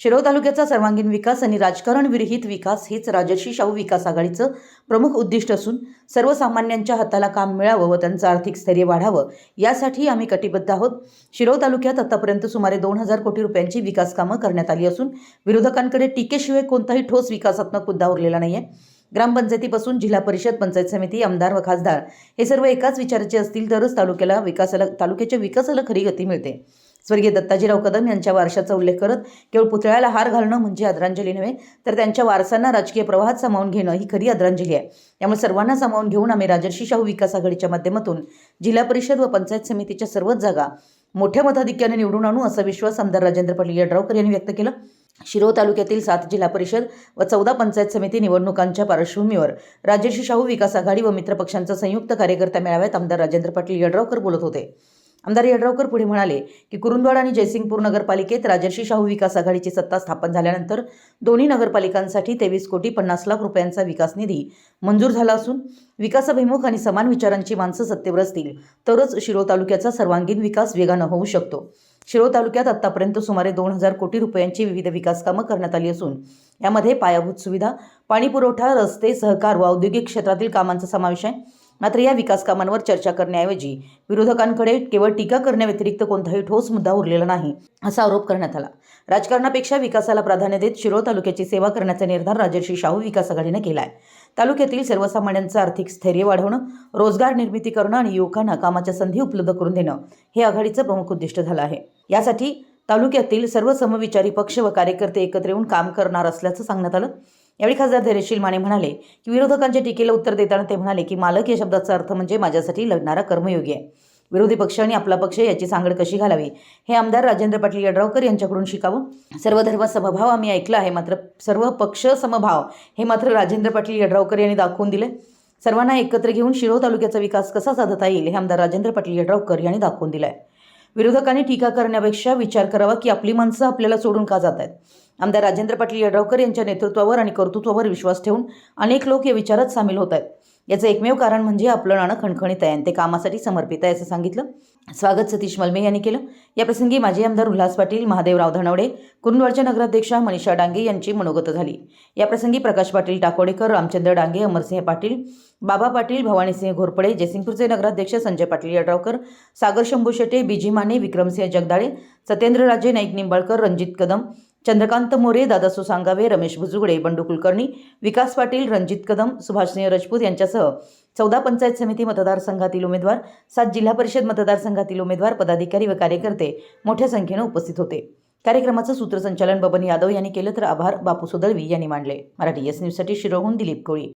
शिरोळ तालुक्याचा सर्वांगीण विकास आणि राजकारण विरहित विकास हेच राजर्षी शाहू विकास आघाडीचं प्रमुख उद्दिष्ट असून सर्वसामान्यांच्या हाताला काम मिळावं व त्यांचं आर्थिक स्थैर्य वाढावं यासाठी आम्ही कटिबद्ध आहोत। शिरोळ तालुक्यात आतापर्यंत सुमारे 2000 कोटी रुपयांची विकास कामं करण्यात आली असून विरोधकांकडे टीकेशिवाय कोणताही ठोस विकासात्मक मुद्दा उरलेला नाहीये। ग्रामपंचायतीपासून जिल्हा परिषद, पंचायत समिती, आमदार व खासदार हे सर्व एकाच विचाराचे असतील तरच तालुक्याच्या विकासाला खरी गती मिळते। स्वर्गीय दत्ताजीराव कदम यांच्या वारशाचा उल्लेख करत केवळ पुतळ्याला हार घालणं म्हणजे आदरांजली नव्हे, तर त्यांच्या वारसांना राजकीय प्रवाहात सामावून घेणं ही खरी आदरांजली आहे। त्यामुळे सर्वांना सामावून घेऊन आम्ही राजर्षी शाहू विकास आघाडीच्या माध्यमातून जिल्हा परिषद व पंचायत समितीच्या सर्वच जागा मोठ्या मताधिक्याने निवडून आणू असा विश्वास आमदार राजेंद्र पाटील यड्रावकर यांनी व्यक्त केला। शिरोळ तालुक्यातील 7 जिल्हा परिषद व 14 पंचायत समिती निवडणुकांच्या पार्श्वभूमीवर राजर्षी शाहू विकास आघाडी व मित्र पक्षांचा संयुक्त कार्यकर्ता मेळाव्यात आमदार राजेंद्र पाटील यड्रावकर बोलत होते। आमदार यड्रावकर पुढे म्हणाले की कुरुंदवाड आणि जयसिंगपूर नगरपालिकेत राजर्षी शाहू विकास आघाडीची सत्ता स्थापन झाल्यानंतर दोन्ही नगरपालिकांसाठी 23,50 लाख रुपयांचा विकास निधी मंजूर झाला असून विकासाभिमुख आणि समान विचारांची माणसं सत्तेवर असतील तरच शिरोळ तालुक्याचा सर्वांगीण विकास वेगानं होऊ शकतो। शिरोळ तालुक्यात आतापर्यंत सुमारे 2000 कोटी रुपयांची विविध विकास कामं करण्यात आली असून यामध्ये पायाभूत सुविधा, पाणी पुरवठा, रस्ते, सहकार व औद्योगिक क्षेत्रातील कामांचा समावेश आहे। मात्र या विकास कामांवर चर्चा करण्याऐवजी विरोधकांकडे केवळ टीका करण्याव्यतिरिक्त कोणताही ठोस मुद्दा उरलेला नाही असा आरोप करण्यात आला। राजकारणापेक्षा विकासाला प्राधान्य देत शिरोळ तालुक्याची सेवा करण्याचा निर्धार राजर्षी शाहू विकास आघाडीने केला आहे। तालुक्यातील सर्वसामान्यांचं आर्थिक स्थैर्य वाढवणं, रोजगार निर्मिती करणं आणि युवकांना कामाच्या संधी उपलब्ध करून देणं हे आघाडीचं प्रमुख उद्दिष्ट झालं आहे। यासाठी तालुक्यातील सर्व समविचारी पक्ष व कार्यकर्ते एकत्र येऊन काम करणार असल्याचं सांगण्यात आलं। यावेळी खासदार धैर्यशील माने म्हणाले की विरोधकांच्या टीकेला उत्तर देताना ते म्हणाले की मालक या शब्दाचा अर्थ म्हणजे माझ्यासाठी लढणारा कर्मयोगी आहे। विरोधी पक्ष आणि आपला पक्ष याची सांगड कशी घालावी हे आमदार राजेंद्र पाटील यड्रावकर यांच्याकडून शिकावं। सर्व धर्म समभाव आम्ही ऐकलं आहे, मात्र सर्व पक्ष समभाव हे मात्र राजेंद्र पाटील यड्रावकर यांनी दाखवून दिले। सर्वांना एकत्र घेऊन शिरोळ तालुक्याचा विकास कसा साधता येईल हे आमदार राजेंद्र पाटील यड्रावकर यांनी दाखवून दिलं आहे। विरोधकांनी टीका करण्यापेक्षा विचार करावा की आपली माणसं आपल्याला सोडून का जात आहेत। आमदार राजेंद्र पाटील यड्रावकर यांच्या नेतृत्वावर आणि कर्तृत्वावर विश्वास ठेवून अनेक लोक या विचारात सामील होत आहेत। याचं एकमेव कारण म्हणजे आपलं नाणं खणखणीत आहे, ते कामासाठी समर्पित आहे असं सांगितलं। स्वागत सतीश मलमे यांनी केलं। याप्रसंगी माजी आमदार उल्हास पाटील, महादेवराव धनवडे, कुरुंदवाडच्या नगराध्यक्षा मनीषा डांगे यांची मनोगत झाली। याप्रसंगी प्रकाश पाटील टाकोडेकर, रामचंद्र डांगे, अमरसिंह पाटील, बाबा पाटील, भवानीसिंह घोरपडे, जयसिंगपूरचे नगराध्यक्ष संजय पाटील यड्रावकर, सागर शंभू शेटे, बीजी माने, विक्रमसिंह जगदाळे, सत्येंद्रराजे नाईक निंबाळकर, रणजित कदम, चंद्रकांत मोरे, दादासू सांगावे, रमेश भुजुगडे, बंडू कुलकर्णी, विकास पाटील, रणजित कदम, सुभाषसिंह राजपूत यांच्यासह 14 पंचायत समिती मतदारसंघातील उमेदवार, 7 जिल्हा परिषद मतदारसंघातील उमेदवार, पदाधिकारी व कार्यकर्ते मोठ्या संख्येने उपस्थित होते। कार्यक्रमाचं सूत्रसंचालन बबन यादव यांनी केलं तर आभार बापू सुदळवी यांनी मांडले। मराठी एस न्यूजसाठी शिरोळहून दिलीप कोळी।